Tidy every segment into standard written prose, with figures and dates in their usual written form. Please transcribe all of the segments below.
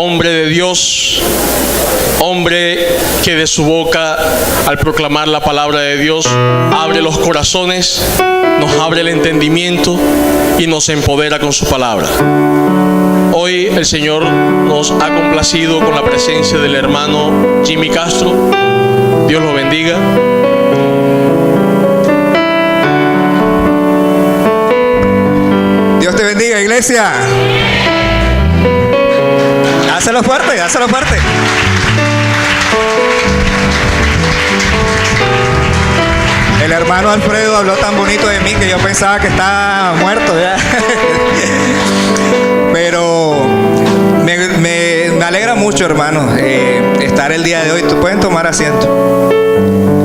hombre de Dios, hombre que de su boca, al proclamar la palabra de Dios, abre los corazones, nos abre el entendimiento y nos empodera con su palabra. Hoy el Señor nos ha complacido con la presencia del hermano Jimmy Castro. Dios lo bendiga. Dios te bendiga, iglesia. Hácelo fuerte, hácelo fuerte. El hermano Alfredo habló tan bonito de mí que yo pensaba que estaba muerto ya. Pero me alegra mucho, hermano, estar el día de hoy. Pueden tomar asiento.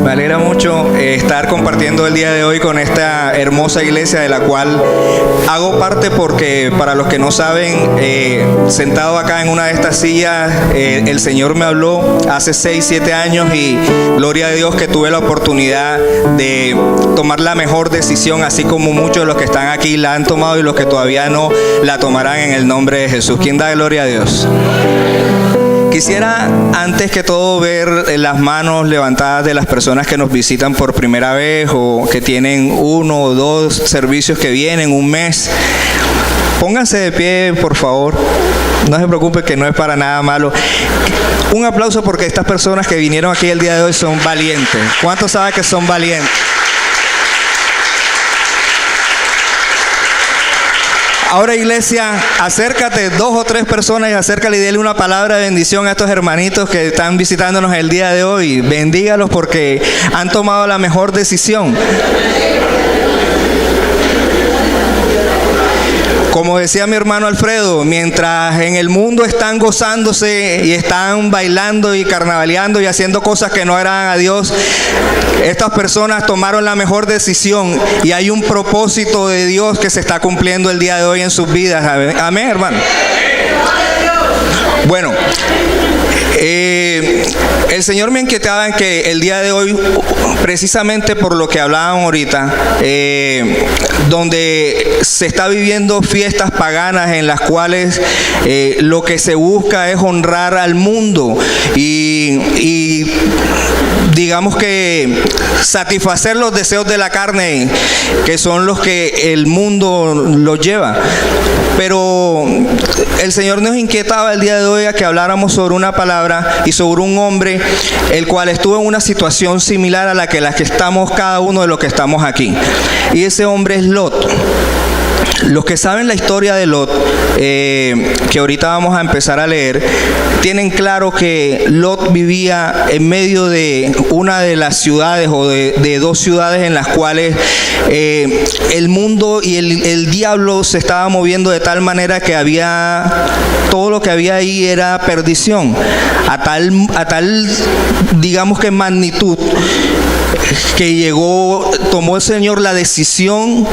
Me alegra mucho estar compartiendo el día de hoy con esta hermosa iglesia de la cual hago parte, porque para los que no saben, sentado acá en una de estas sillas, el Señor me habló hace 6, 7 años y gloria a Dios que tuve la oportunidad de tomar la mejor decisión, así como muchos de los que están aquí la han tomado y los que todavía no la tomarán en el nombre de Jesús. ¿Quién da gloria a Dios? Quisiera antes que todo ver las manos levantadas de las personas que nos visitan por primera vez o que tienen 1 o 2 servicios que vienen, un mes. Pónganse de pie, por favor. No se preocupe, que no es para nada malo. Un aplauso porque estas personas que vinieron aquí el día de hoy son valientes. ¿Cuántos saben que son valientes? Ahora, iglesia, acércate 2 o 3 personas y acércale y dele una palabra de bendición a estos hermanitos que están visitándonos el día de hoy. Bendígalos porque han tomado la mejor decisión. Como decía mi hermano Alfredo, mientras en el mundo están gozándose y están bailando y carnavaleando y haciendo cosas que no agradan a Dios, estas personas tomaron la mejor decisión y hay un propósito de Dios que se está cumpliendo el día de hoy en sus vidas. Amén, hermano. Bueno, el Señor me inquietaba en que el día de hoy, precisamente por lo que hablaban ahorita, donde se está viviendo fiestas paganas en las cuales lo que se busca es honrar al mundo y digamos que satisfacer los deseos de la carne, que son los que el mundo los lleva. Pero el Señor nos inquietaba el día de hoy a que habláramos sobre una palabra y sobre un hombre el cual estuvo en una situación similar a la que estamos cada uno de los que estamos aquí. Y ese hombre es Lot. Los que saben la historia de Lot, que ahorita vamos a empezar a leer, tienen claro que Lot vivía en medio de una de las ciudades o de 2 ciudades en las cuales el mundo y el diablo se estaba moviendo de tal manera que todo lo que había ahí era perdición, a tal digamos que magnitud, que tomó el Señor la decisión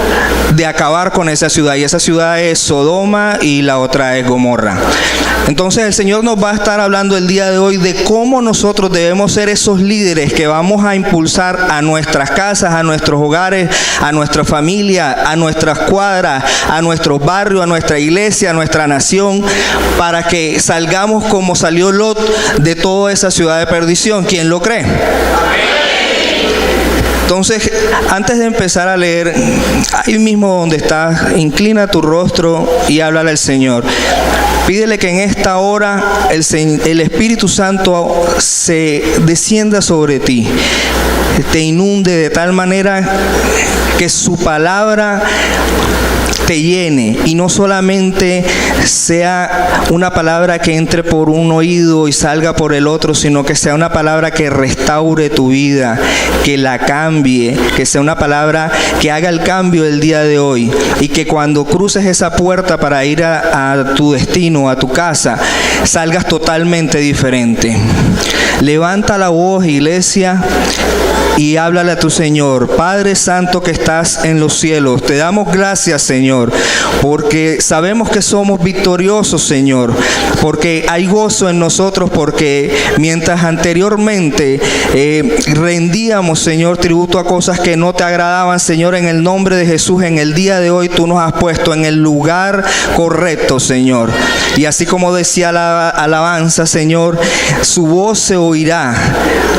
de acabar con esa ciudad, y esa ciudad es Sodoma y la otra es Gomorra. Entonces el Señor nos va a estar hablando el día de hoy de cómo nosotros debemos ser esos líderes que vamos a impulsar a nuestras casas, a nuestros hogares, a nuestra familia, a nuestras cuadras, a nuestros barrios, a nuestra iglesia, a nuestra nación, para que salgamos como salió Lot de toda esa ciudad de perdición. ¿Quién lo cree? Entonces, antes de empezar a leer, ahí mismo donde estás, inclina tu rostro y háblale al Señor. Pídele que en esta hora el Espíritu Santo se descienda sobre ti, te inunde de tal manera que su palabra te llene, y no solamente sea una palabra que entre por un oído y salga por el otro, sino que sea una palabra que restaure tu vida, que la cambie, que sea una palabra que haga el cambio el día de hoy, y que cuando cruces esa puerta para ir a tu destino, a tu casa, salgas totalmente diferente. Levanta la voz, iglesia, y háblale a tu Señor. Padre Santo que estás en los cielos, te damos gracias, Señor, porque sabemos que somos victoriosos, Señor, porque hay gozo en nosotros, porque mientras anteriormente rendíamos, Señor, tributo a cosas que no te agradaban, Señor, en el nombre de Jesús, en el día de hoy tú nos has puesto en el lugar correcto, Señor. Y así como decía la alabanza, Señor, su voz se oirá,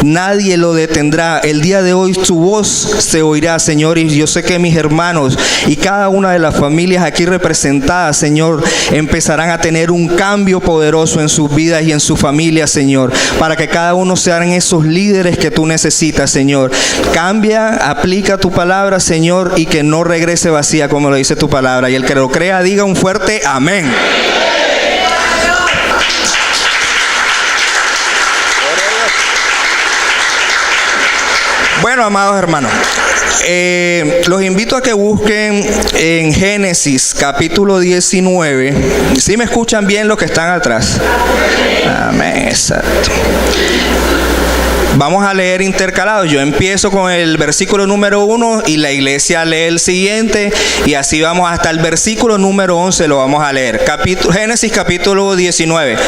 nadie lo detendrá. El día de hoy su voz se oirá, Señor, y yo sé que mis hermanos y cada una de las familias aquí representadas, Señor, empezarán a tener un cambio poderoso en sus vidas y en su familia, Señor, para que cada uno sean esos líderes que tú necesitas, Señor. Cambia, aplica tu palabra, Señor, y que no regrese vacía como lo dice tu palabra. Y el que lo crea diga un fuerte amén. Bueno, amados hermanos, los invito a que busquen en Génesis capítulo 19. ¿Sí me escuchan bien los que están atrás? Amén, exacto. Vamos a leer intercalados. Yo empiezo con el versículo número 1 y la iglesia lee el siguiente, y así vamos hasta el versículo número 11, lo vamos a leer. Génesis capítulo 19.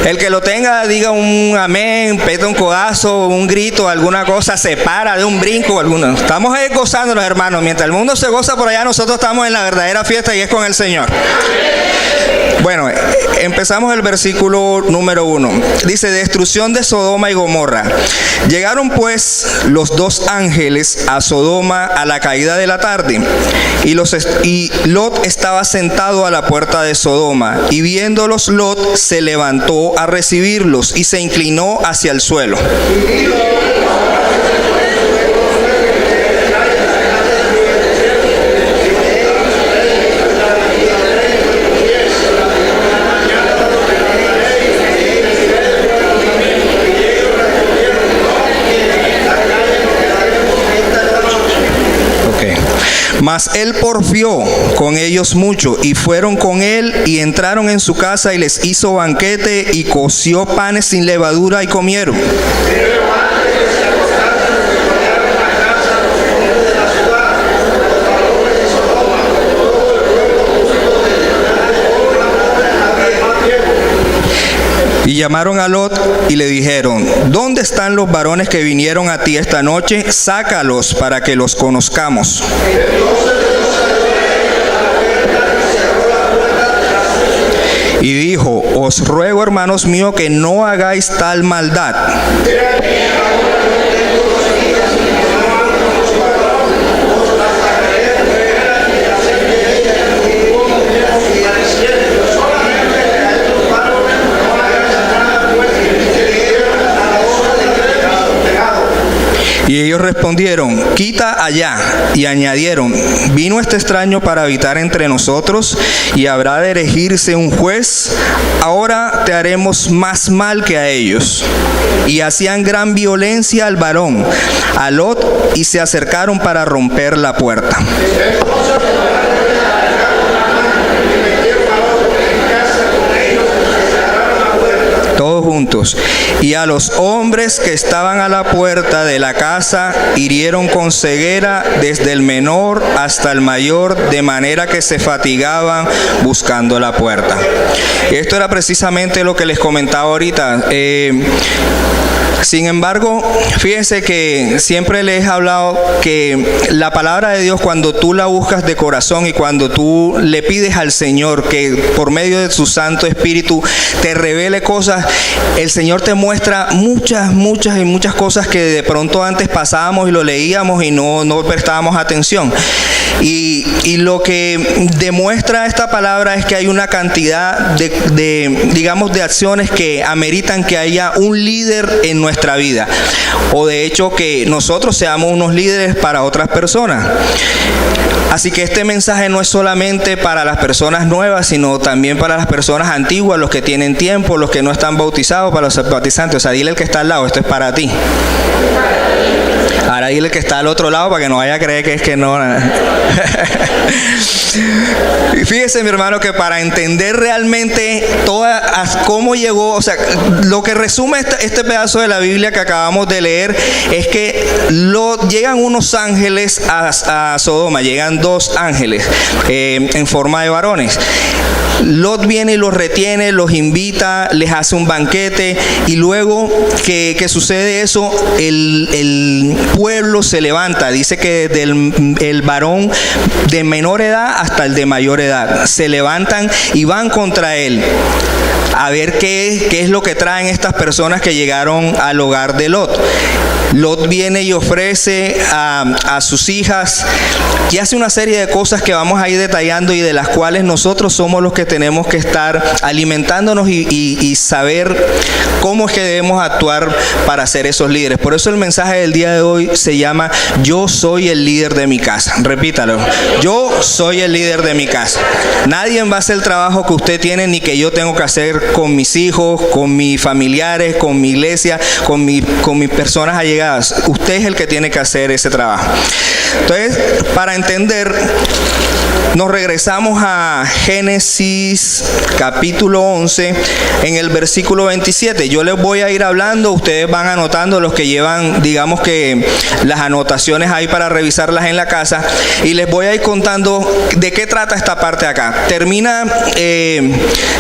El que lo tenga diga un amén, peta un codazo, un grito, alguna cosa, se para de un brinco, alguna. Estamos gozándonos, hermanos. Mientras el mundo se goza por allá, nosotros estamos en la verdadera fiesta y es con el Señor. Bueno, empezamos el versículo número 1. Dice: destrucción de Sodoma y Gomorra. Llegaron pues los dos ángeles a Sodoma a la caída de la tarde, y Lot estaba sentado a la puerta de Sodoma, y viéndolos Lot se levantó a recibirlos y se inclinó hacia el suelo. Mas él porfió con ellos mucho, y fueron con él y entraron en su casa, y les hizo banquete y coció panes sin levadura y comieron. Y llamaron a Lot y le dijeron: ¿dónde están los varones que vinieron a ti esta noche? Sácalos para que los conozcamos. Y dijo: os ruego, hermanos míos, que no hagáis tal maldad. Y ellos respondieron: quita allá. Y añadieron: vino este extraño para habitar entre nosotros, y habrá de erigirse un juez. Ahora te haremos más mal que a ellos. Y hacían gran violencia al varón, a Lot, y se acercaron para romper la puerta. Todos juntos. Y a los hombres que estaban a la puerta de la casa hirieron con ceguera desde el menor hasta el mayor, de manera que se fatigaban buscando la puerta. Esto era precisamente lo que les comentaba ahorita. Sin embargo, fíjense que siempre les he hablado que la palabra de Dios, cuando tú la buscas de corazón y cuando tú le pides al Señor que por medio de su Santo Espíritu te revele cosas, el Señor te muestra muchas cosas que de pronto antes pasábamos y lo leíamos y no prestábamos atención. Y lo que demuestra esta palabra es que hay una cantidad de acciones que ameritan que haya un líder en nuestra vida, o de hecho que nosotros seamos unos líderes para otras personas. Así que este mensaje no es solamente para las personas nuevas, sino también para las personas antiguas, los que tienen tiempo, los que no están bautizados, para los bautizantes. O sea, dile al que está al lado: esto es para ti. Ahora dile que está al otro lado para que no vaya a creer que es que no. Y fíjese, mi hermano, que para entender realmente cómo llegó, o sea, lo que resume este pedazo de la Biblia que acabamos de leer es que llegan unos ángeles a Sodoma, llegan 2 ángeles en forma de varones. Lot viene y los retiene, los invita, les hace un banquete, y luego que sucede eso, el pueblo se levanta. Dice que desde el varón de menor edad hasta el de mayor edad se levantan y van contra él a ver qué es lo que traen estas personas que llegaron al hogar de Lot. Lot viene y ofrece a sus hijas y hace una serie de cosas que vamos a ir detallando, y de las cuales nosotros somos los que tenemos que estar alimentándonos y saber cómo es que debemos actuar para ser esos líderes. Por eso el mensaje del día de hoy se llama Yo soy el líder de mi casa. Repítalo: yo soy el líder de mi casa. Nadie va a hacer el trabajo que usted tiene, ni que yo tengo que hacer con mis hijos, con mis familiares, con mi iglesia, con mis personas allegadas. Usted es el que tiene que hacer ese trabajo. Entonces, para entender, nos regresamos a Génesis capítulo 11 en el versículo 27. Yo les voy a ir hablando, ustedes van anotando, los que llevan, digamos que las anotaciones ahí para revisarlas en la casa, y les voy a ir contando de qué trata esta parte de acá. Termina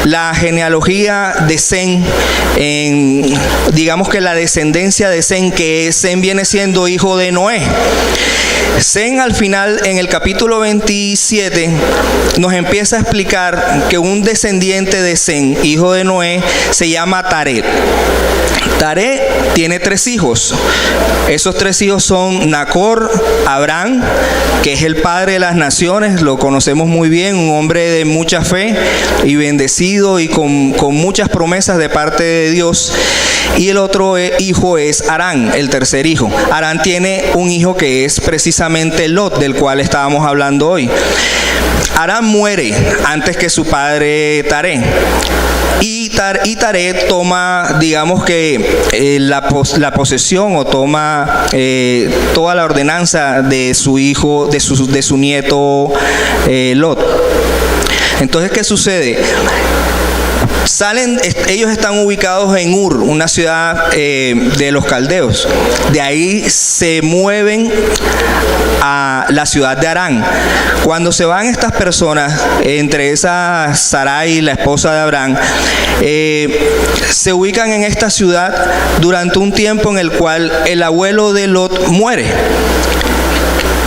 la genealogía de Sem, digamos que la descendencia de Sem, que Sem viene siendo hijo de Noé. Sem, al final, en el capítulo 27, nos empieza a explicar que un descendiente de Sem, hijo de Noé, se llama Taré. Taré tiene 3 hijos. Esos 3 hijos son Nacor, Abraham, que es el padre de las naciones, lo conocemos muy bien, un hombre de mucha fe y bendecido y con muchas promesas de parte de Dios. Y el otro hijo es Harán, el tercer hijo. Harán tiene un hijo que es precisamente Lot, del cual estábamos hablando hoy. Harán muere antes que su padre Taré. Y Taré toma, digamos que la posesión, o toma toda la ordenanza de su hijo, de su nieto Lot. Entonces, ¿qué sucede? Ellos están ubicados en Ur, una ciudad de los caldeos. De ahí se mueven a la ciudad de Harán. Cuando se van estas personas, entre esas Sarai, la esposa de Abraham, se ubican en esta ciudad durante un tiempo en el cual el abuelo de Lot muere.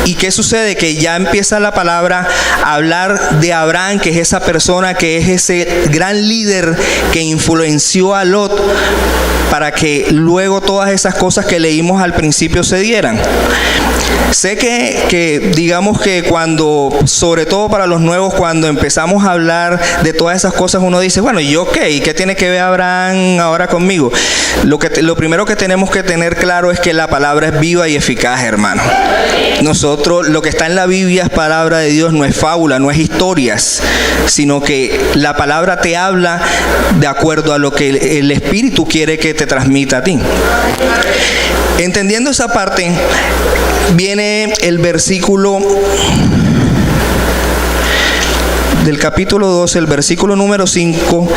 ¿Y qué sucede? Que ya empieza la palabra a hablar de Abraham, que es esa persona, que es ese gran líder que influenció a Lot para que luego todas esas cosas que leímos al principio se dieran. Sé que digamos que cuando, sobre todo para los nuevos, cuando empezamos a hablar de todas esas cosas, uno dice, bueno, ¿y yo qué? ¿Y qué tiene que ver Abraham ahora conmigo? Lo primero que tenemos que tener claro es que la palabra es viva y eficaz, hermano. Nosotros, lo que está en la Biblia es palabra de Dios, no es fábula, no es historias, sino que la palabra te habla de acuerdo a lo que el Espíritu quiere que te transmita a ti. Entendiendo esa parte, viene el versículo del capítulo 12, el versículo número 5.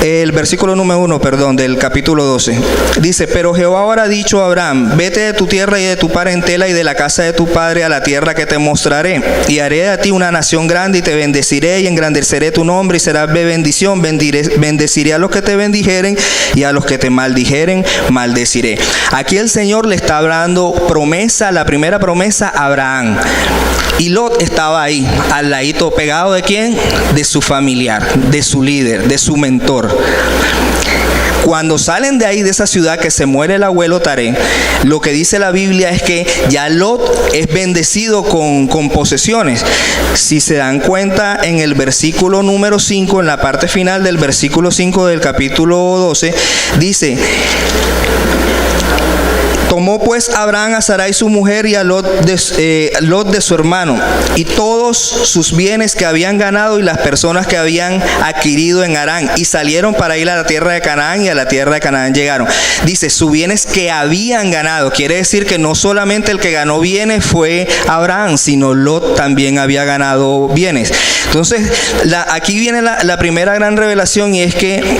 El versículo número 1, del capítulo 12. Dice: pero Jehová ahora ha dicho a Abraham: vete de tu tierra y de tu parentela y de la casa de tu padre a la tierra que te mostraré, y haré de ti una nación grande, y te bendeciré y engrandeceré tu nombre, y serás de bendición. Bendeciré a los que te bendijeren, y a los que te maldijeren maldeciré. Aquí el Señor le está hablando promesa, la primera promesa a Abraham. Y Lot estaba ahí, al ladito, pegado ¿de quién? De su familiar, de su líder, de su mentor. Cuando salen de ahí, de esa ciudad, que se muere el abuelo Taré, lo que dice la Biblia es que ya Lot es bendecido con posesiones. Si se dan cuenta, en el versículo número 5, en la parte final del versículo 5 del capítulo 12, dice Tomó pues Abraham a Sarai su mujer y a Lot de su hermano, y todos sus bienes que habían ganado y las personas que habían adquirido en Harán, y salieron para ir a la tierra de Canaán, y a la tierra de Canaán llegaron. Dice, sus bienes que habían ganado. Quiere decir que no solamente el que ganó bienes fue Abraham, sino Lot también había ganado bienes. Entonces, aquí viene la primera gran revelación, y es que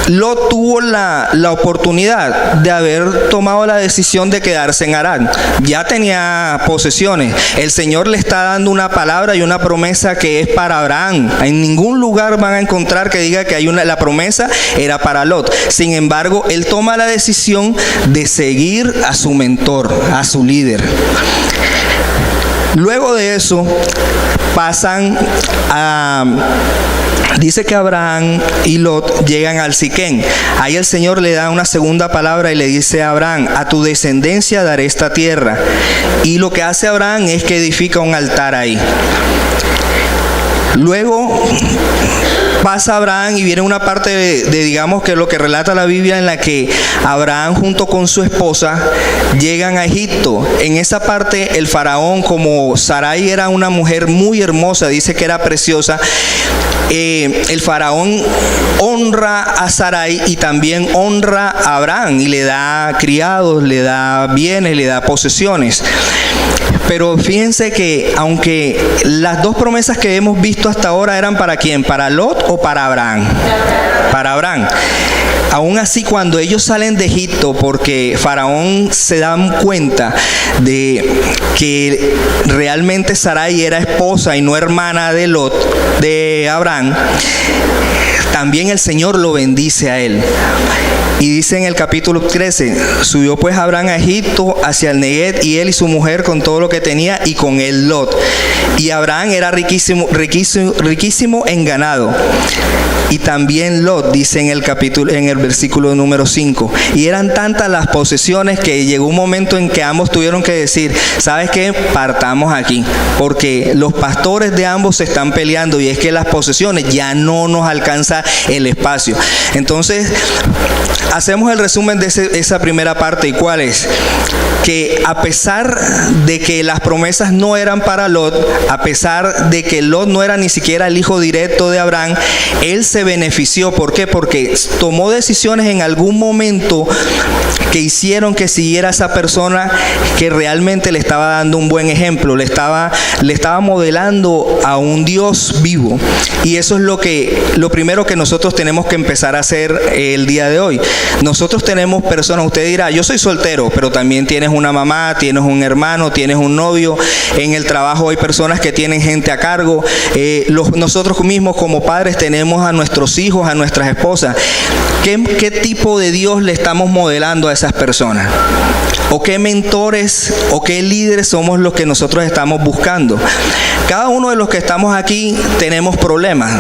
Lot tuvo la oportunidad de haber tomado la decisión de quedarse en Harán. Ya tenía posesiones. El Señor le está dando una palabra y una promesa que es para Abraham. En ningún lugar van a encontrar que diga que la promesa era para Lot. Sin embargo, él toma la decisión de seguir a su mentor, a su líder. Luego de eso, pasan a... Dice que Abraham y Lot llegan al Siquén. Ahí el Señor le da una segunda palabra y le dice a Abraham, a tu descendencia daré esta tierra. Y lo que hace Abraham es que edifica un altar ahí. Luego pasa Abraham y viene una parte de digamos que lo que relata la Biblia, en la que Abraham junto con su esposa llegan a Egipto. En esa parte el faraón, como Sarai era una mujer muy hermosa, dice que era preciosa, el faraón honra a Sarai y también honra a Abraham y le da criados, le da bienes, le da posesiones. Pero fíjense que aunque las dos promesas que hemos visto hasta ahora eran ¿para quién? ¿Para Lot o para Abraham? Para Abraham. Aún así, cuando ellos salen de Egipto, porque Faraón se dan cuenta de que realmente Sarai era esposa y no hermana de Lot, de Abraham, también el Señor lo bendice a él. Y dice en el capítulo 13, subió pues Abraham a Egipto hacia el Neguev, y él y su mujer con todo lo que tenía, y con él Lot. Y Abraham era riquísimo en ganado. Y también Lot, dice en el versículo número 5. Y eran tantas las posesiones que llegó un momento en que ambos tuvieron que decir, ¿sabes qué? Partamos aquí, porque los pastores de ambos se están peleando, y es que las posesiones ya no nos alcanza el espacio. Entonces, hacemos el resumen de esa primera parte. ¿Y cuál es? Que a pesar de que las promesas no eran para Lot, a pesar de que Lot no era ni siquiera el hijo directo de Abraham, él se benefició. ¿Por qué? Porque tomó decisiones en algún momento que hicieron que siguiera a esa persona que realmente le estaba dando un buen ejemplo, le estaba modelando a un Dios vivo. Y eso es lo primero que nosotros tenemos que empezar a hacer el día de hoy. Nosotros tenemos personas, usted dirá, yo soy soltero, pero también tienes una mamá, tienes un hermano, tienes un novio. En el trabajo hay personas que tienen gente a cargo. Nosotros mismos como padres tenemos a nuestros hijos, a nuestras esposas. ¿Qué tipo de Dios le estamos modelando a esas personas? ¿O qué mentores o qué líderes somos los que nosotros estamos buscando? Cada uno de los que estamos aquí tenemos problemas.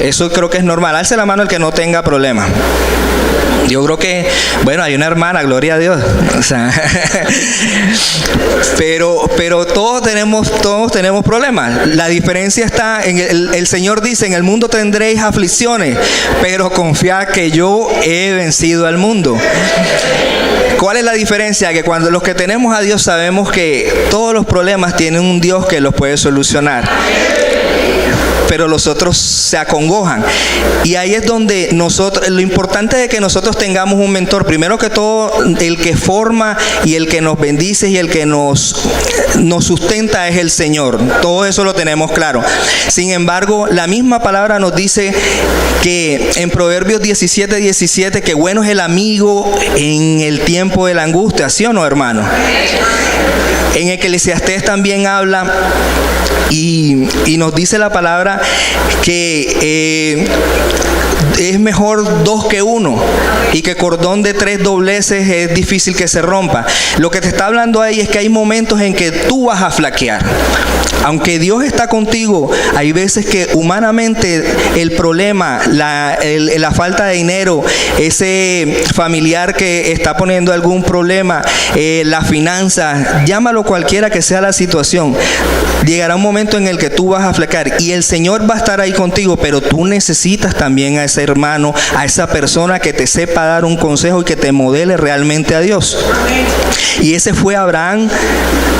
Eso creo que es normal. Alce la mano el que no tenga problemas. Yo creo que, bueno, hay una hermana, gloria a Dios. O sea, pero todos tenemos problemas. La diferencia está en el Señor dice, en el mundo tendréis aflicciones, pero confiad que yo he vencido al mundo. ¿Cuál es la diferencia? Que cuando los que tenemos a Dios sabemos que todos los problemas tienen un Dios que los puede solucionar, pero los otros se acongojan. Y ahí es donde lo importante es que nosotros tengamos un mentor. Primero que todo, el que forma y el que nos bendice y el que nos sustenta es el Señor. Todo eso lo tenemos claro. Sin embargo, la misma palabra nos dice que en Proverbios 17:17, que bueno es el amigo en el tiempo de la angustia, ¿sí o no, hermano? En Eclesiastés también habla y nos dice la palabra que es mejor 2 que 1, y que cordón de 3 dobleces es difícil que se rompa. Lo que te está hablando ahí es que hay momentos en que tú vas a flaquear. Aunque Dios está contigo, hay veces que humanamente el problema, la falta de dinero, ese familiar que está poniendo algún problema, las finanzas, llámalo cualquiera que sea la situación, llegará un momento en el que tú vas a flaquear y el Señor va a estar ahí contigo, pero tú necesitas también a ese ese hermano, a esa persona que te sepa dar un consejo y que te modele realmente a Dios. Y ese fue Abraham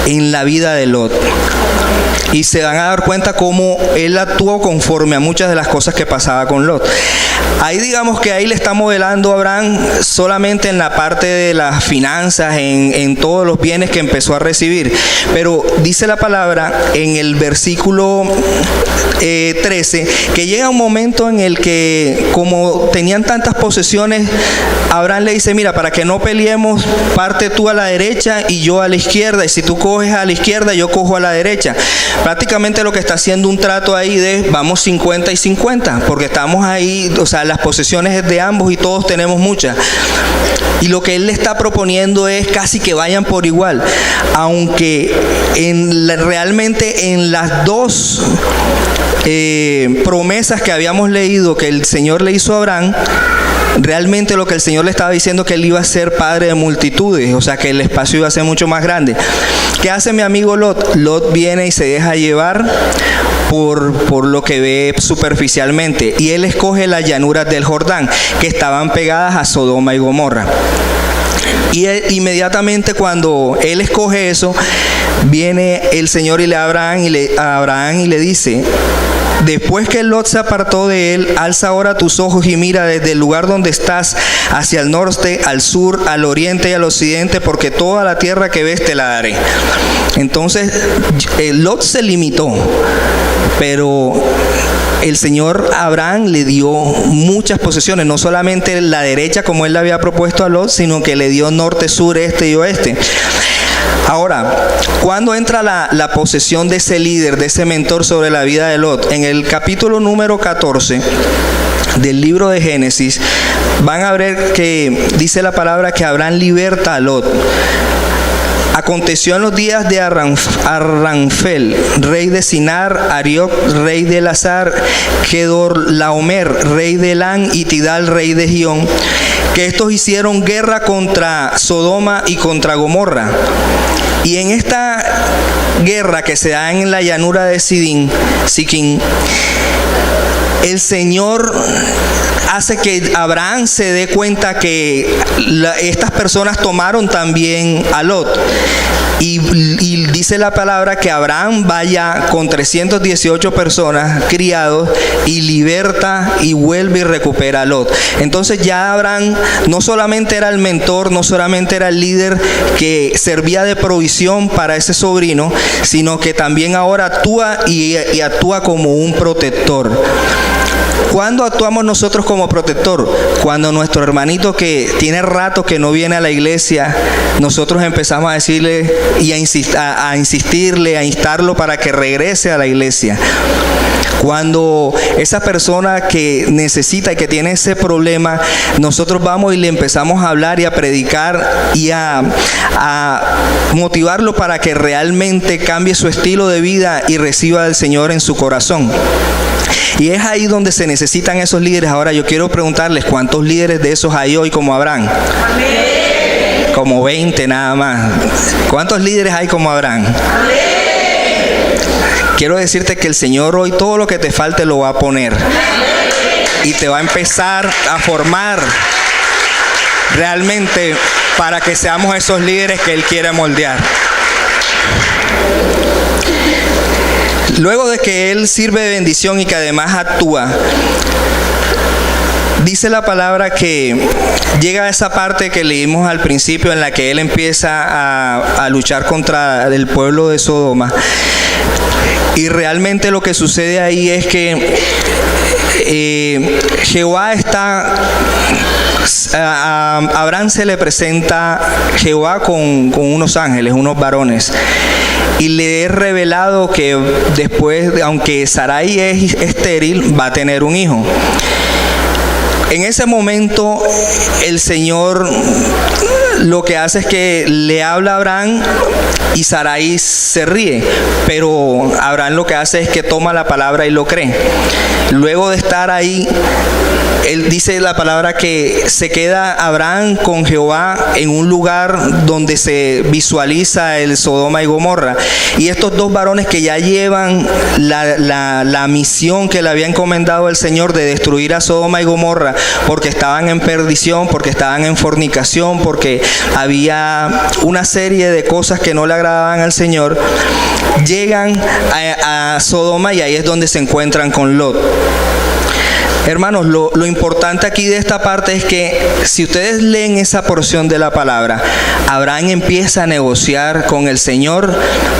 en la vida de Lot. Y se van a dar cuenta cómo él actuó conforme a muchas de las cosas que pasaba con Lot. Ahí digamos que ahí le está modelando a Abraham solamente en la parte de las finanzas, en todos los bienes que empezó a recibir. Pero dice la palabra en el versículo 13 que llega un momento en el que, como tenían tantas posesiones, Abraham le dice: mira, para que no peleemos, parte tú a la derecha y yo a la izquierda, y si tú coges a la izquierda, yo cojo a la derecha. Prácticamente lo que está haciendo un trato ahí de vamos 50 y 50, porque estamos ahí, o sea, las posesiones es de ambos y todos tenemos muchas. Y lo que él le está proponiendo es casi que vayan por igual, aunque realmente en las dos promesas que habíamos leído que el Señor le hizo a Abraham, realmente lo que el Señor le estaba diciendo, que él iba a ser padre de multitudes, o sea que el espacio iba a ser mucho más grande. ¿Qué hace mi amigo Lot? Lot viene y se deja llevar por lo que ve superficialmente, y él escoge las llanuras del Jordán, que estaban pegadas a Sodoma y Gomorra. Y inmediatamente cuando él escoge eso, viene el Señor y a Abraham y le dice: después que Lot se apartó de él, alza ahora tus ojos y mira desde el lugar donde estás hacia el norte, al sur, al oriente y al occidente, porque toda la tierra que ves te la daré. Entonces Lot se limitó, pero el Señor a Abraham le dio muchas posesiones, no solamente la derecha como él le había propuesto a Lot, sino que le dio norte, sur, este y oeste. Ahora, ¿cuándo entra la posesión de ese líder, de ese mentor sobre la vida de Lot? En el capítulo número 14 del libro de Génesis, van a ver que dice la palabra que Abraham liberta a Lot. Aconteció en los días de Arranfel, rey de Sinar, Arioc, rey de Elazar, Kedorlaomer, rey de Elán, y Tidal, rey de Gión, que estos hicieron guerra contra Sodoma y contra Gomorra. Y en esta guerra que se da en la llanura de Siquín, el Señor hace que Abraham se dé cuenta que estas personas tomaron también a Lot. Y dice la palabra que Abraham vaya con 318 personas, criados, y liberta y vuelve y recupera a Lot. Entonces ya Abraham no solamente era el mentor, no solamente era el líder que servía de provisión para ese sobrino, sino que también ahora actúa y actúa como un protector. ¿Cuándo actuamos nosotros como protector? Cuando nuestro hermanito que tiene rato que no viene a la iglesia, nosotros empezamos a decirle y a insistirle, a instarlo para que regrese a la iglesia. Cuando esa persona que necesita y que tiene ese problema, nosotros vamos y le empezamos a hablar y a predicar y a motivarlo para que realmente cambie su estilo de vida y reciba al Señor en su corazón. Y es ahí donde se necesitan esos líderes. Ahora yo quiero preguntarles, ¿cuántos líderes de esos hay hoy como Abraham? Amén. Como 20 nada más. ¿Cuántos líderes hay como Abraham? Amén. Quiero decirte que el Señor hoy todo lo que te falte lo va a poner. Amén. Y te va a empezar a formar realmente para que seamos esos líderes que Él quiere moldear. Luego de que él sirve de bendición y que además actúa, dice la palabra que llega a esa parte que leímos al principio en la que él empieza a luchar contra el pueblo de Sodoma. Y realmente lo que sucede ahí es que Jehová está... A Abraham se le presenta Jehová con unos ángeles, unos varones, y le es revelado que después, aunque Sarai es estéril, va a tener un hijo. En ese momento el Señor lo que hace es que le habla a Abraham y Sarai se ríe, pero Abraham lo que hace es que toma la palabra y lo cree. Luego de estar ahí, él dice la palabra que se queda Abraham con Jehová en un lugar donde se visualiza el Sodoma y Gomorra. Y estos dos varones que ya llevan la misión que le había encomendado el Señor de destruir a Sodoma y Gomorra, porque estaban en perdición, porque estaban en fornicación, porque había una serie de cosas que no le agradaban al Señor, llegan a Sodoma y ahí es donde se encuentran con Lot. Hermanos, lo importante aquí de esta parte es que si ustedes leen esa porción de la palabra, Abraham empieza a negociar con el Señor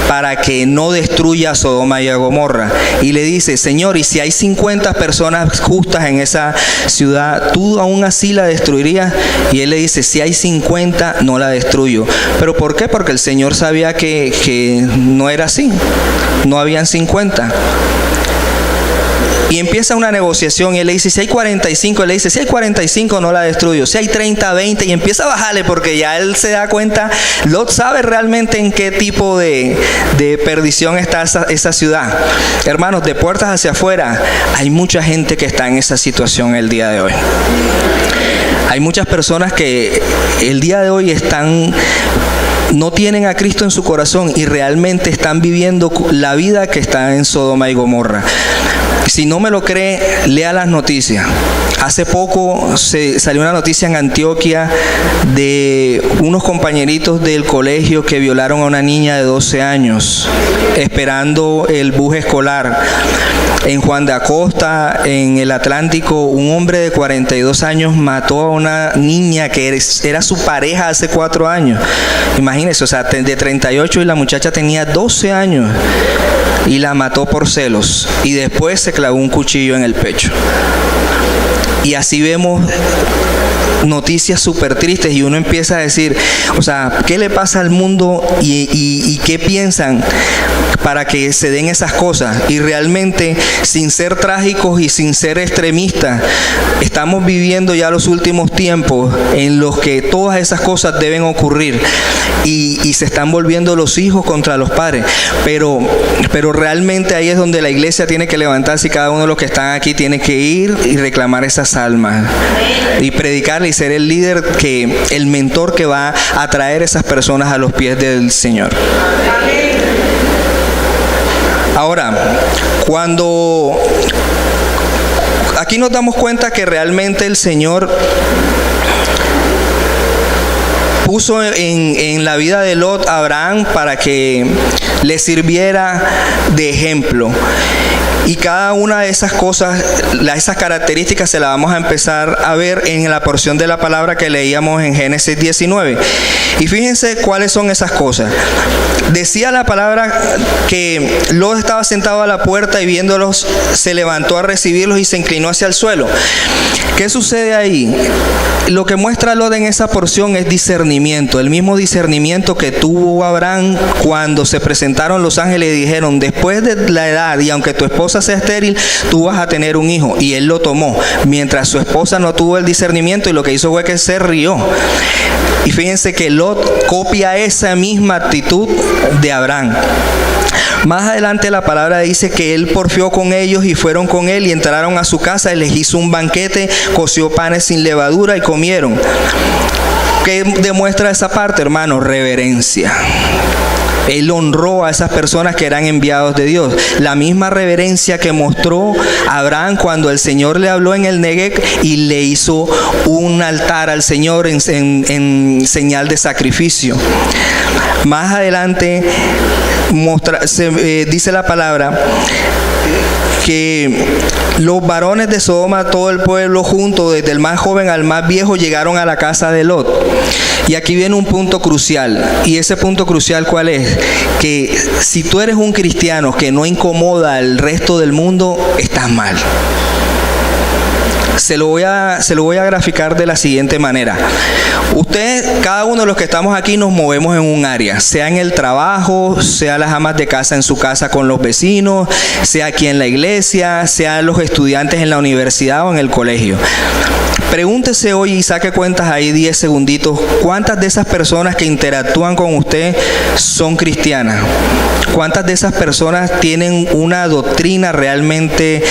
para que no destruya a Sodoma y a Gomorra. Y le dice: Señor, y si hay 50 personas justas en esa ciudad, ¿tú aún así la destruirías? Y él le dice: si hay 50, no la destruyo. ¿Pero por qué? Porque el Señor sabía que no era así. No habían 50. Y empieza una negociación y él le dice: si hay 45, él le dice: si hay 45 no la destruyo, si hay 30, 20, y empieza a bajarle porque ya él se da cuenta, Lot sabe realmente en qué tipo de perdición está esa ciudad. Hermanos, de puertas hacia afuera hay mucha gente que está en esa situación el día de hoy. Hay muchas personas que el día de hoy no tienen a Cristo en su corazón y realmente están viviendo la vida que está en Sodoma y Gomorra. Si no me lo cree, lea las noticias. Hace poco salió una noticia en Antioquia de unos compañeritos del colegio que violaron a una niña de 12 años esperando el bus escolar. En Juan de Acosta, en el Atlántico, un hombre de 42 años mató a una niña que era su pareja hace 4 años. Imagínense, o sea, de 38 y la muchacha tenía 12 años y la mató por celos y después se clavó un cuchillo en el pecho. Y así vemos noticias súper tristes y uno empieza a decir, o sea, ¿qué le pasa al mundo y qué piensan para que se den esas cosas? Y realmente, sin ser trágicos y sin ser extremistas, estamos viviendo ya los últimos tiempos en los que todas esas cosas deben ocurrir y se están volviendo los hijos contra los padres, pero realmente ahí es donde la iglesia tiene que levantarse y cada uno de los que están aquí tiene que ir y reclamar esas almas y predicarle y ser el líder, el mentor que va a traer esas personas a los pies del Señor. Ahora, cuando aquí nos damos cuenta que realmente el Señor puso en la vida de Lot a Abraham para que le sirviera de ejemplo. Y cada una de esas cosas, esas características se las vamos a empezar a ver en la porción de la palabra que leíamos en Génesis 19. Y fíjense cuáles son esas cosas. Decía la palabra que Lot estaba sentado a la puerta y viéndolos se levantó a recibirlos y se inclinó hacia el suelo. ¿Qué sucede ahí? Lo que muestra Lot en esa porción es discernimiento, el mismo discernimiento que tuvo Abraham cuando se presentaron los ángeles y dijeron: después de la edad y aunque tu esposa sea estéril, tú vas a tener un hijo. Y él lo tomó, mientras su esposa no tuvo el discernimiento y lo que hizo fue que se rió. Y fíjense que Lot copia esa misma actitud de Abraham. Más adelante la palabra dice que él porfió con ellos y fueron con él y entraron a su casa y les hizo un banquete, coció panes sin levadura y comieron. ¿Qué demuestra esa parte, hermano? Reverencia. Él honró a esas personas que eran enviados de Dios. La misma reverencia que mostró Abraham cuando el Señor le habló en el Negev y le hizo un altar al Señor en señal de sacrificio. Más adelante dice la palabra que los varones de Sodoma, todo el pueblo junto, desde el más joven al más viejo, llegaron a la casa de Lot. Y aquí viene un punto crucial. Y ese punto crucial, ¿cuál es? Que si tú eres un cristiano que no incomoda al resto del mundo, estás mal. Se lo voy a graficar de la siguiente manera. Cada uno de los que estamos aquí nos movemos en un área, sea en el trabajo, sea las amas de casa en su casa con los vecinos, sea aquí en la iglesia, sea los estudiantes en la universidad o en el colegio. Pregúntese hoy y saque cuentas ahí 10 segunditos. ¿Cuántas de esas personas que interactúan con usted son cristianas? ¿Cuántas de esas personas tienen una doctrina realmente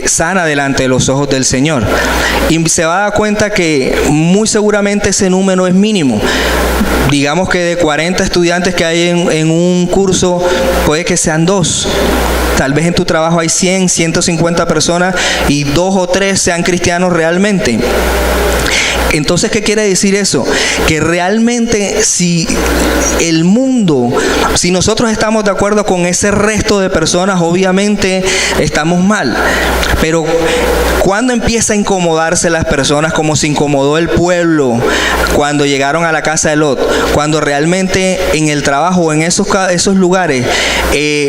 sana delante de los ojos del Señor? Y se va a dar cuenta que muy seguramente ese número es mínimo. Digamos que de 40 estudiantes que hay en un curso, puede que sean 2. Tal vez en tu trabajo hay 100, 150 personas y 2 o 3 sean cristianos realmente. Entonces, ¿qué quiere decir eso? Que realmente si nosotros estamos de acuerdo con ese resto de personas, obviamente estamos mal. Pero ¿cuándo empieza a incomodarse las personas como se incomodó el pueblo cuando llegaron a la casa de Lot? Cuando realmente en el trabajo o en esos lugares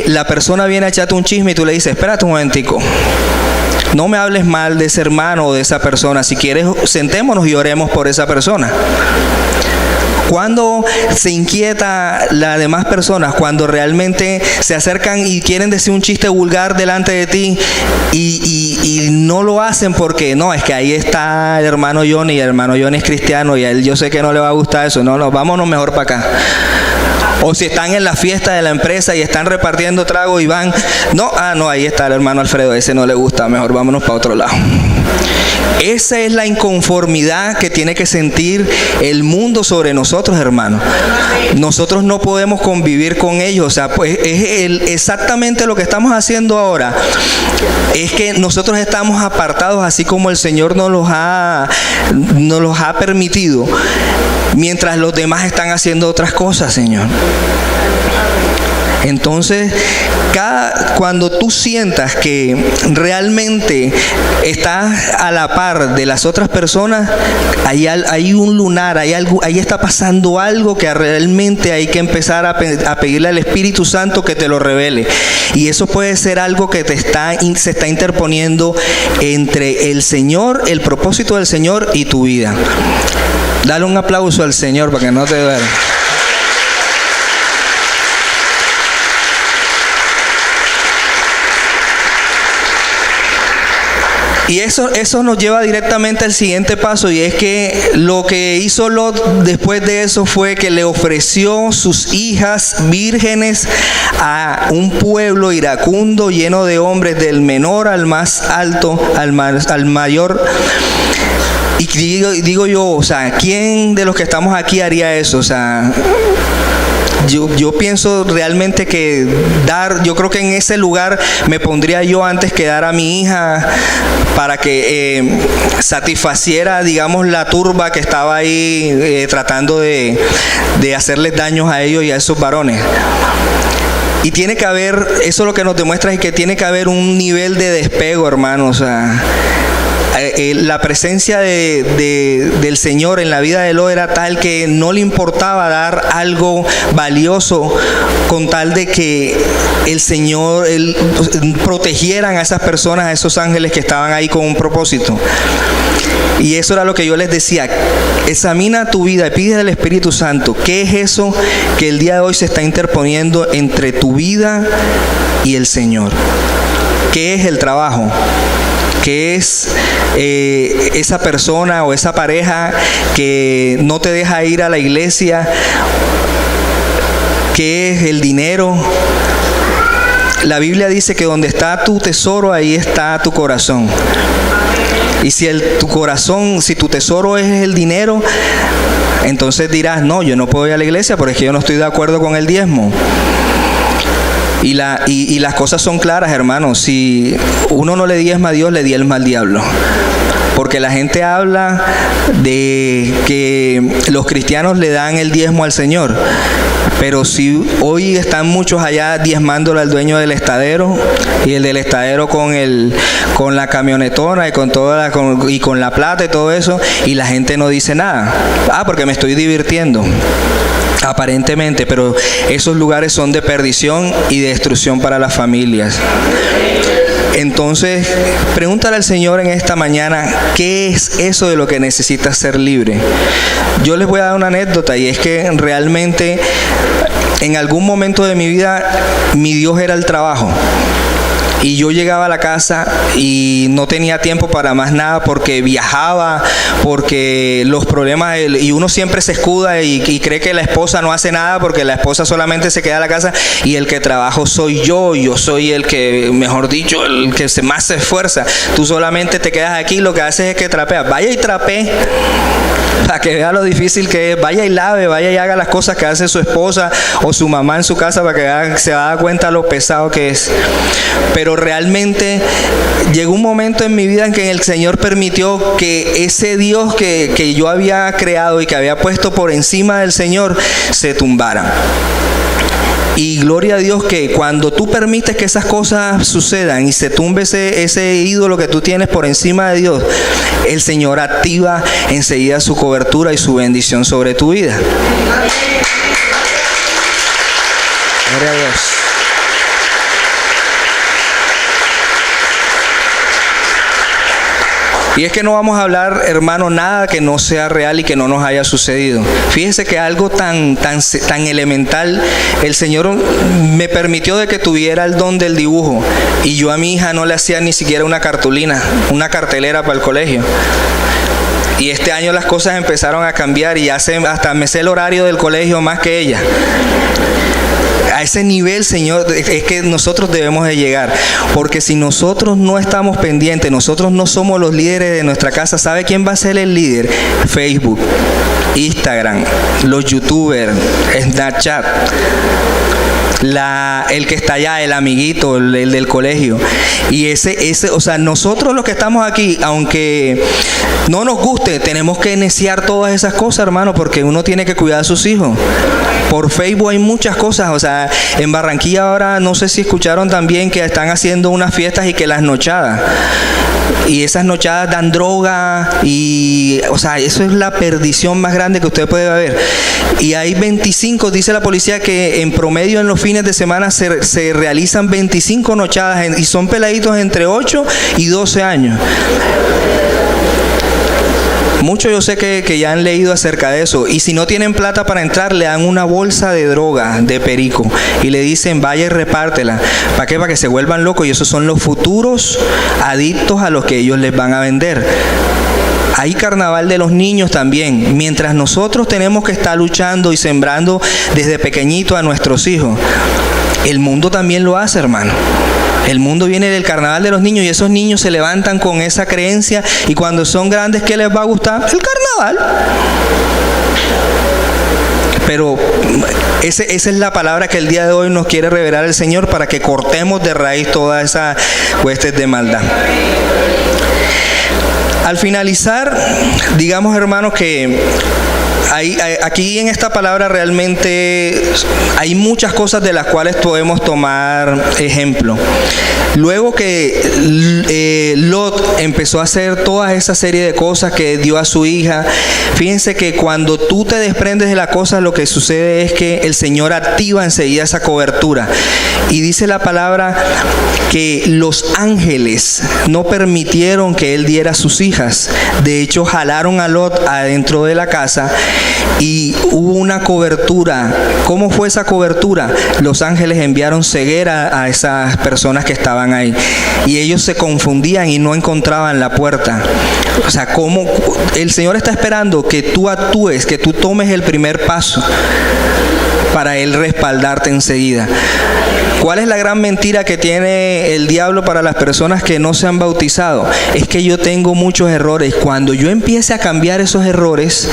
la persona viene a echarte un chisme y tú le dices, espérate un momentico. No me hables mal de ese hermano o de esa persona. Si quieres, sentémonos y oremos por esa persona. Cuando se inquieta las demás personas, cuando realmente se acercan y quieren decir un chiste vulgar delante de ti y no lo hacen porque no, es que ahí está el hermano Johnny y el hermano Johnny es cristiano y a él yo sé que no le va a gustar eso. No, vámonos mejor para acá. O si están en la fiesta de la empresa y están repartiendo trago y van, no, ahí está el hermano Alfredo, ese no le gusta, mejor vámonos para otro lado. Esa es la inconformidad que tiene que sentir el mundo sobre nosotros, hermanos. Nosotros no podemos convivir con ellos. O sea, pues exactamente lo que estamos haciendo ahora es que nosotros estamos apartados así como el Señor nos los ha permitido, mientras los demás están haciendo otras cosas, Señor. Entonces, cuando tú sientas que realmente estás a la par de las otras personas, hay un lunar, ahí está pasando algo que realmente hay que empezar a pedirle al Espíritu Santo que te lo revele. Y eso puede ser algo que se está interponiendo entre el Señor, el propósito del Señor y tu vida. Dale un aplauso al Señor para que no te duela. Y eso nos lleva directamente al siguiente paso, y es que lo que hizo Lot después de eso fue que le ofreció sus hijas vírgenes a un pueblo iracundo lleno de hombres, del menor al más alto, al mayor. Y digo yo, o sea, ¿quién de los que estamos aquí haría eso? O sea, yo pienso realmente que yo creo que en ese lugar me pondría yo antes que dar a mi hija para que satisfaciera, digamos, la turba que estaba ahí tratando de hacerles daños a ellos y a esos varones. Y tiene que haber, eso lo que nos demuestra es que tiene que haber un nivel de despego, hermanos. O sea, la presencia del Señor en la vida de Lot era tal que no le importaba dar algo valioso con tal de que el Señor protegieran a esas personas, a esos ángeles que estaban ahí con un propósito. Y eso era lo que yo les decía: examina tu vida y pide al Espíritu Santo qué es eso que el día de hoy se está interponiendo entre tu vida y el Señor. ¿Qué es el trabajo? ¿Qué es esa persona o esa pareja que no te deja ir a la iglesia? ¿Qué es el dinero? La Biblia dice que donde está tu tesoro, ahí está tu corazón. Y si tu tesoro es el dinero, entonces dirás, no, yo no puedo ir a la iglesia porque es que yo no estoy de acuerdo con el diezmo. Y las cosas son claras, hermanos. Si uno no le diezma a Dios, le diezma al diablo. Porque la gente habla de que los cristianos le dan el diezmo al Señor. Pero si hoy están muchos allá diezmándole al dueño del estadero, y el del estadero con la camionetona y con la plata y todo eso, y la gente no dice nada. Porque me estoy divirtiendo. aparentemente, pero esos lugares son de perdición y de destrucción para las familias. Entonces, pregúntale al Señor en esta mañana, ¿qué es eso de lo que necesitas ser libre? Yo les voy a dar una anécdota, y es que realmente en algún momento de mi vida mi Dios era el trabajo. Y yo llegaba a la casa y no tenía tiempo para más nada porque viajaba, porque los problemas, y uno siempre se escuda y cree que la esposa no hace nada porque la esposa solamente se queda en la casa, y el que trabajo soy yo soy el que, mejor dicho, el que más se esfuerza. Tú solamente te quedas aquí, lo que haces es que trapeas. Vaya y trapee, para que vea lo difícil que es. Vaya y lave, vaya y haga las cosas que hace su esposa o su mamá en su casa, para que se va a dar cuenta lo pesado que es. Pero realmente llegó un momento en mi vida en que el Señor permitió que ese Dios que yo había creado y que había puesto por encima del Señor se tumbara. Y gloria a Dios que cuando tú permites que esas cosas sucedan y se tumbe ese ídolo que tú tienes por encima de Dios, el Señor activa enseguida su cobertura y su bendición sobre tu vida. Gloria a Dios. Y es que no vamos a hablar, hermano, nada que no sea real y que no nos haya sucedido. Fíjese que algo tan elemental, el Señor me permitió de que tuviera el don del dibujo, y yo a mi hija no le hacía ni siquiera una cartulina, una cartelera para el colegio. Y este año las cosas empezaron a cambiar y hasta me sé el horario del colegio más que ella. A ese nivel, Señor, es que nosotros debemos de llegar, porque si nosotros no estamos pendientes, nosotros no somos los líderes de nuestra casa. ¿Sabe quién va a ser el líder? Facebook, Instagram, los youtubers, Snapchat, el que está allá, el amiguito, el del colegio. Y o sea, nosotros los que estamos aquí, aunque no nos guste, tenemos que iniciar todas esas cosas, hermano, porque uno tiene que cuidar a sus hijos. Por Facebook hay muchas cosas, o sea, en Barranquilla ahora, no sé si escucharon también que están haciendo unas fiestas y que las nochadas. Y esas nochadas dan droga y, o sea, eso es la perdición más grande que usted puede ver. Y hay 25, dice la policía, que en promedio en los fines de semana se realizan 25 nochadas y son peladitos entre 8 y 12 años. Muchos yo sé que ya han leído acerca de eso, y si no tienen plata para entrar, le dan una bolsa de droga, de perico, y le dicen vaya y repártela. ¿Para qué? Para que se vuelvan locos, y esos son los futuros adictos a los que ellos les van a vender. Hay carnaval de los niños también, mientras nosotros tenemos que estar luchando y sembrando desde pequeñito a nuestros hijos. El mundo también lo hace, hermano. El mundo viene del carnaval de los niños, y esos niños se levantan con esa creencia, y cuando son grandes, ¿qué les va a gustar? El carnaval. Pero esa es la palabra que el día de hoy nos quiere revelar el Señor, para que cortemos de raíz todas esas huestes de maldad. Al finalizar, digamos, hermanos, que aquí en esta palabra realmente hay muchas cosas de las cuales podemos tomar ejemplo. Luego que Lot empezó a hacer toda esa serie de cosas que dio a su hija, fíjense que cuando tú te desprendes de las cosas, lo que sucede es que el Señor activa enseguida esa cobertura. Y dice la palabra que los ángeles no permitieron que él diera a sus hijas. De hecho, jalaron a Lot adentro de la casa y hubo una cobertura. ¿Cómo fue esa cobertura? Los ángeles enviaron ceguera a esas personas que estaban ahí, y ellos se confundían y no encontraban la puerta. O sea, ¿cómo? El Señor está esperando que tú actúes, que tú tomes el primer paso para Él respaldarte enseguida. ¿Cuál es la gran mentira que tiene el diablo para las personas que no se han bautizado? Es que yo tengo muchos errores. Cuando yo empiece a cambiar esos errores,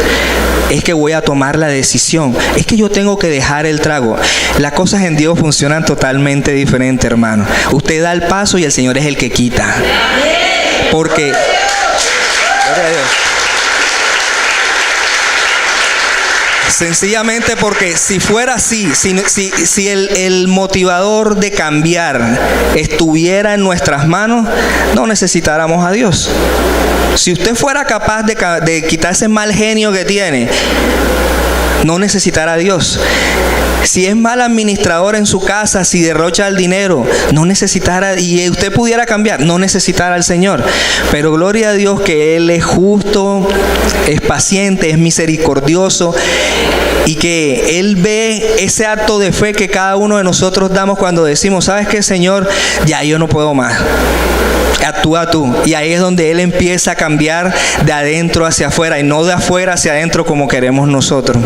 es que voy a tomar la decisión. Es que yo tengo que dejar el trago. Las cosas en Dios funcionan totalmente diferente, hermano. Usted da el paso y el Señor es el que quita. Porque... Gloria a Dios. Sencillamente porque si fuera así, si el motivador de cambiar estuviera en nuestras manos, no necesitáramos a Dios. Si usted fuera capaz de quitar ese mal genio que tiene, no necesitar a Dios. Si es mal administrador en su casa, si derrocha el dinero, no necesitar y usted pudiera cambiar, no necesitar al Señor. Pero gloria a Dios que Él es justo, es paciente, es misericordioso, y que Él ve ese acto de fe que cada uno de nosotros damos cuando decimos, ¿sabes qué, Señor? Ya yo no puedo más. Actúa tú. Y ahí es donde Él empieza a cambiar de adentro hacia afuera y no de afuera hacia adentro como queremos nosotros.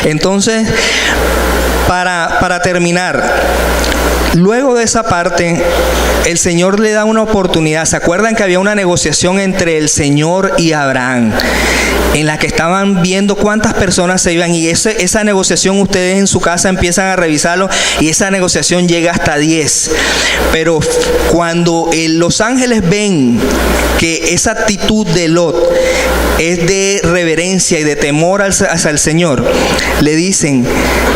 Entonces, para terminar, luego de esa parte, el Señor le da una oportunidad. ¿Se acuerdan que había una negociación entre el Señor y Abraham, en la que estaban viendo cuántas personas se iban? Y esa negociación, ustedes en su casa empiezan a revisarlo, y esa negociación llega hasta 10. Pero cuando los ángeles ven que esa actitud de Lot es de reverencia y de temor hacia el Señor, le dicen,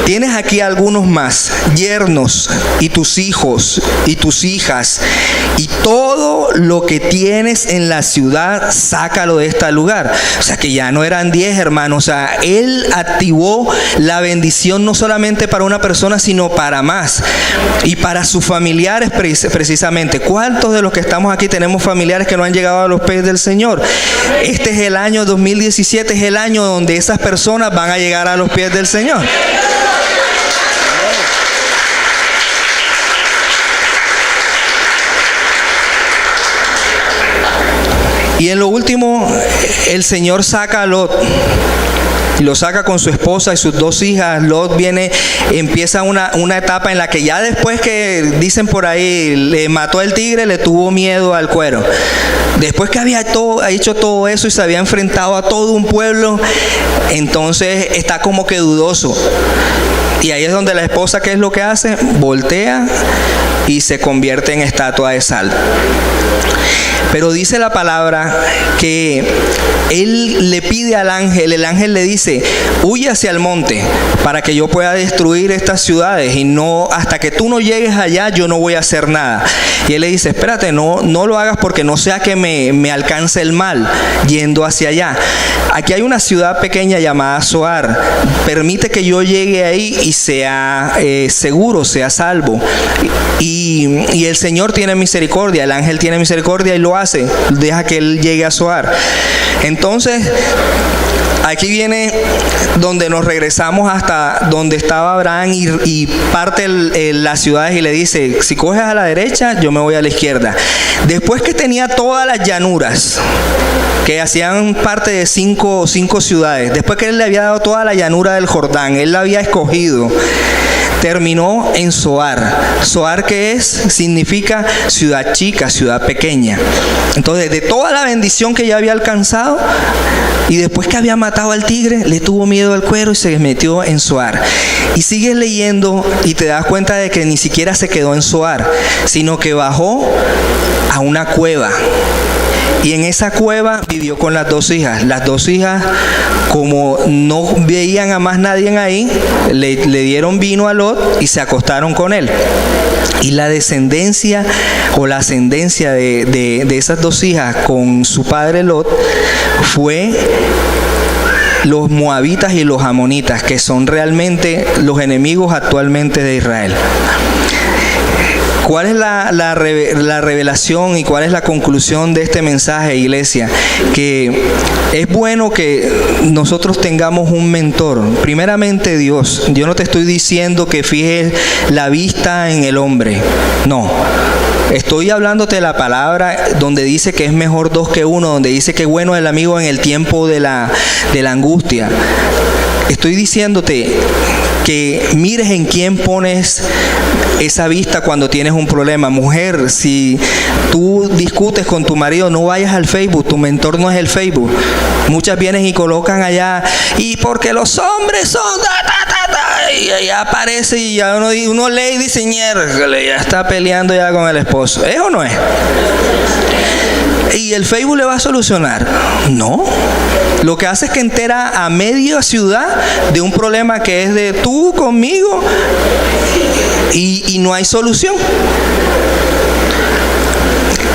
tienes aquí algunos más, yernos, y tus hijos, y tus hijas, y todo lo que tienes en la ciudad, sácalo de este lugar. O sea que ya no eran 10, hermanos. O sea, Él activó la bendición no solamente para una persona, sino para más, y para sus familiares precisamente. ¿Cuántos de los que estamos aquí tenemos familiares que no han llegado a los pies del Señor? Este es el año 2017, es el año donde esas personas van a llegar a los pies del Señor. Y en lo último, el Señor saca a Lot. Y lo saca con su esposa y sus 2 hijas. Lot empieza una etapa en la que ya después que dicen por ahí, le mató el tigre, le tuvo miedo al cuero. Después que había hecho todo eso y se había enfrentado a todo un pueblo, entonces está como que dudoso. Y ahí es donde la esposa, ¿qué es lo que hace? Voltea y se convierte en estatua de sal. Pero dice la palabra que él le pide al ángel, el ángel le dice, huye hacia el monte para que yo pueda destruir estas ciudades, y no, hasta que tú no llegues allá yo no voy a hacer nada. Y él le dice, espérate, no lo hagas, porque no sea que me alcance el mal yendo hacia allá. Aquí hay una ciudad pequeña llamada Zoar, permite que yo llegue ahí y sea seguro, sea salvo. Y el Señor tiene misericordia, el ángel tiene misericordia y lo hace, deja que él llegue a Zoar. Entonces, aquí viene donde nos regresamos hasta donde estaba Abraham, y parte las ciudades y le dice, si coges a la derecha, yo me voy a la izquierda. Después que tenía todas las llanuras, que hacían parte de cinco ciudades, después que él le había dado toda la llanura del Jordán, él la había escogido, terminó en Zoar. Zoar, ¿qué es? Significa ciudad chica, ciudad pequeña. Entonces, de toda la bendición que ya había alcanzado, y después que había matado al tigre, le tuvo miedo al cuero y se metió en Zoar. Y sigues leyendo y te das cuenta de que ni siquiera se quedó en Zoar, sino que bajó a una cueva. Y en esa cueva vivió con las 2 hijas. Las 2 hijas, como no veían a más nadie ahí, le dieron vino a Lot y se acostaron con él. Y la descendencia o la ascendencia de esas 2 hijas con su padre Lot fue los moabitas y los amonitas, que son realmente los enemigos actualmente de Israel. ¿Cuál es la revelación y cuál es la conclusión de este mensaje, iglesia? Que es bueno que nosotros tengamos un mentor. Primeramente Dios. Yo no te estoy diciendo que fijes la vista en el hombre. No. Estoy hablándote de la palabra donde dice que es mejor 2 que 1, donde dice que bueno es el amigo en el tiempo de la angustia. Estoy diciéndote que mires en quién pones esa vista cuando tienes un problema. Mujer, si tú discutes con tu marido, no vayas al Facebook, tu mentor no es el Facebook. Muchas vienen y colocan allá, y porque los hombres son y allá aparece y ya uno lee y dice, ya está peleando ya con el esposo. ¿Es o no es? ¿Y el Facebook le va a solucionar? No. Lo que hace es que entera a media ciudad de un problema que es de tú conmigo y no hay solución.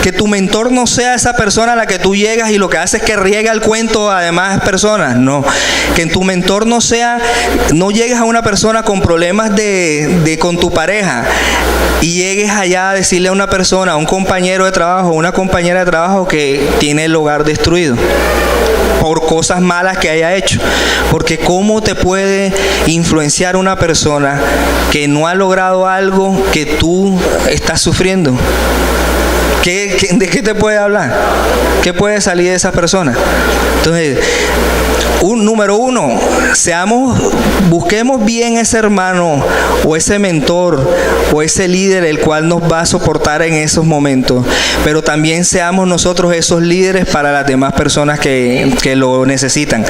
Que tu mentor no sea esa persona a la que tú llegas y lo que hace es que riega el cuento a demás personas. No. Que en tu mentor no llegues a una persona con problemas con tu pareja y llegues allá a decirle a una persona, a un compañero de trabajo, una compañera de trabajo que tiene el hogar destruido por cosas malas que haya hecho. Porque ¿cómo te puede influenciar una persona que no ha logrado algo que tú estás sufriendo? ¿De qué te puede hablar? ¿Qué puede salir de esa persona? Entonces, número uno, busquemos bien ese hermano o ese mentor o ese líder el cual nos va a soportar en esos momentos, pero también seamos nosotros esos líderes para las demás personas que lo necesitan.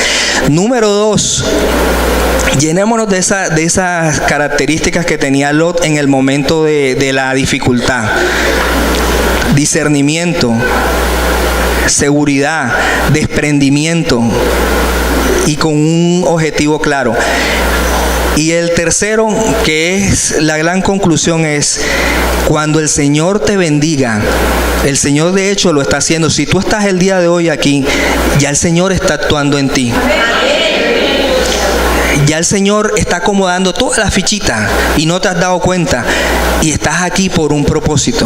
Número dos, llenémonos de esas características que tenía Lot en el momento de la dificultad: discernimiento, seguridad, desprendimiento y con un objetivo claro. Y el tercero, que es la gran conclusión, es cuando el Señor te bendiga. El Señor de hecho lo está haciendo. Si tú estás el día de hoy aquí, ya el Señor está actuando en ti. Ya el Señor está acomodando todas las fichitas y no te has dado cuenta, y estás aquí por un propósito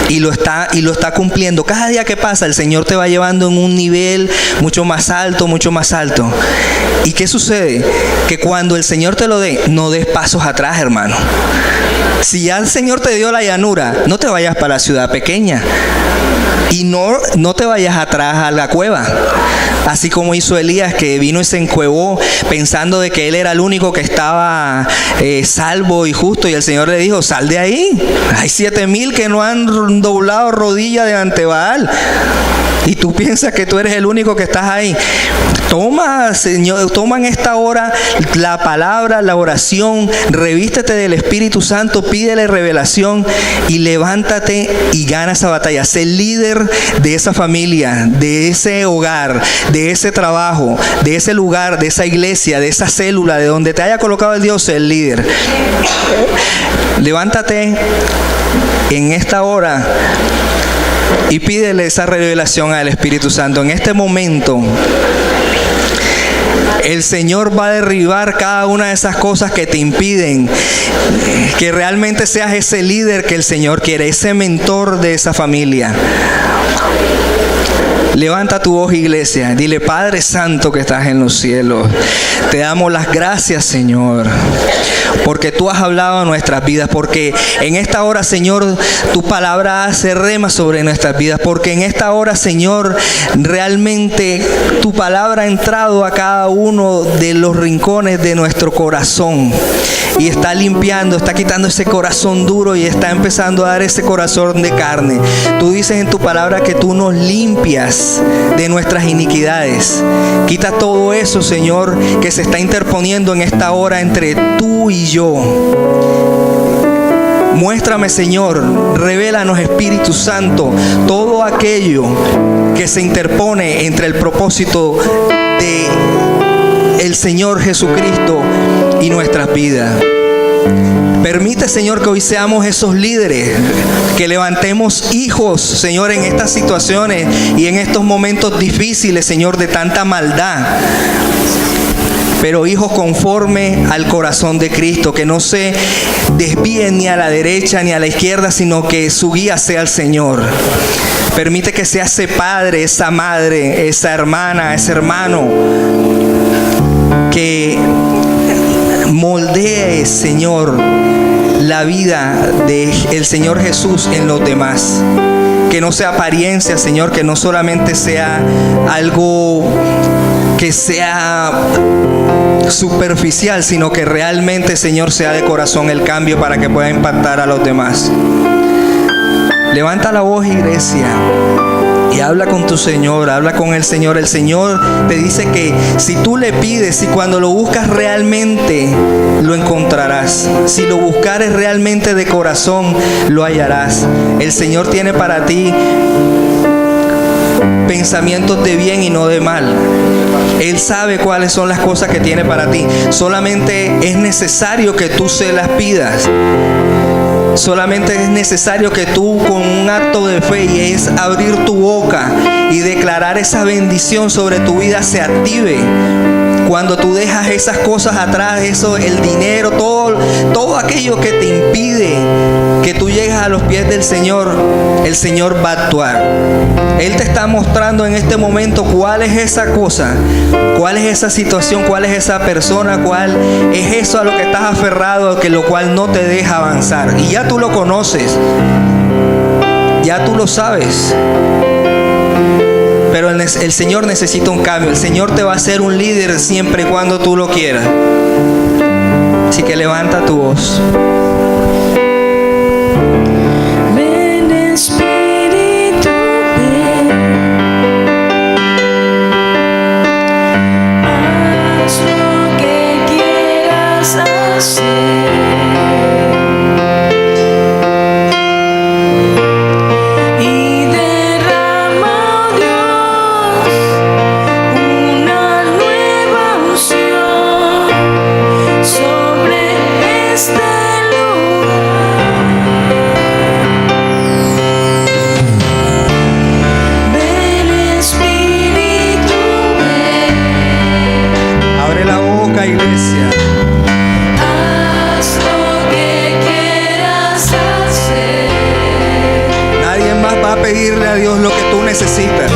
y lo está cumpliendo. Cada día que pasa el Señor te va llevando en un nivel mucho más alto. ¿Y qué sucede? Que cuando el Señor te lo dé, no des pasos atrás, hermano. Si ya el Señor te dio la llanura, no te vayas para la ciudad pequeña y no te vayas atrás a la cueva. Así como hizo Elías, que vino y se encuevó pensando de que él era el único que estaba salvo y justo, y el Señor le dijo: sal de ahí, hay 7,000 que no han doblado rodilla delante de Baal y tú piensas que tú eres el único que estás ahí. Toma, Señor, toma en esta hora la palabra, la oración, revístete del Espíritu Santo, pídele revelación y levántate y gana esa batalla. Sé líder de esa familia, de ese hogar, de ese trabajo, de ese lugar, de esa iglesia, de esa célula, de donde te haya colocado el Dios, sé el líder. Levántate en esta hora y pídele esa revelación al Espíritu Santo. En este momento el Señor va a derribar cada una de esas cosas que te impiden que realmente seas ese líder que el Señor quiere, ese mentor de esa familia. Levanta tu voz, iglesia. Dile: Padre Santo que estás en los cielos, te damos las gracias, Señor, porque tú has hablado a nuestras vidas, porque en esta hora, Señor, tu palabra hace rema sobre nuestras vidas, porque en esta hora, Señor, realmente tu palabra ha entrado a cada uno de los rincones de nuestro corazón y está limpiando, está quitando ese corazón duro y está empezando a dar ese corazón de carne. Tú dices en tu palabra que tú nos limpias de nuestras iniquidades. Quita todo eso, Señor, que se está interponiendo en esta hora entre tú y yo. Muéstrame, Señor, revélanos, Espíritu Santo, todo aquello que se interpone entre el propósito de el Señor Jesucristo y nuestras vidas. Permite, Señor, que hoy seamos esos líderes, que levantemos hijos, Señor, en estas situaciones y en estos momentos difíciles, Señor, de tanta maldad. Pero hijos conforme al corazón de Cristo, que no se desvíen ni a la derecha ni a la izquierda, sino que su guía sea el Señor. Permite que sea ese padre, esa madre, esa hermana, ese hermano, que moldee, Señor, la vida del Señor Jesús en los demás. Que no sea apariencia, Señor, que no solamente sea algo que sea superficial, sino que realmente, Señor, sea de corazón el cambio para que pueda impactar a los demás. Levanta la voz, iglesia, y habla con tu Señor, habla con el Señor. El Señor te dice que si tú le pides y cuando lo buscas realmente lo encontrarás. Si lo buscares realmente de corazón, lo hallarás. El Señor tiene para ti pensamientos de bien y no de mal. Él sabe cuáles son las cosas que tiene para ti. Solamente es necesario que tú se las pidas. Solamente es necesario que tú, con un acto de fe, y es abrir tu boca y declarar esa bendición sobre tu vida, se active. Cuando tú dejas esas cosas atrás, eso, el dinero, todo aquello que te impide que tú llegues a los pies del Señor, el Señor va a actuar. Él te está mostrando en este momento cuál es esa cosa, cuál es esa situación, cuál es esa persona, cuál es eso a lo que estás aferrado, que lo cual no te deja avanzar. Y ya tú lo conoces, ya tú lo sabes. Pero el Señor necesita un cambio. El Señor te va a hacer un líder siempre y cuando tú lo quieras. Así que levanta tu voz. Ven, Espíritu, ven. Haz lo que quieras hacer. Iglesia, Haz lo que quieras hacer. nadie más va a pedirle a Dios lo que tú necesitas.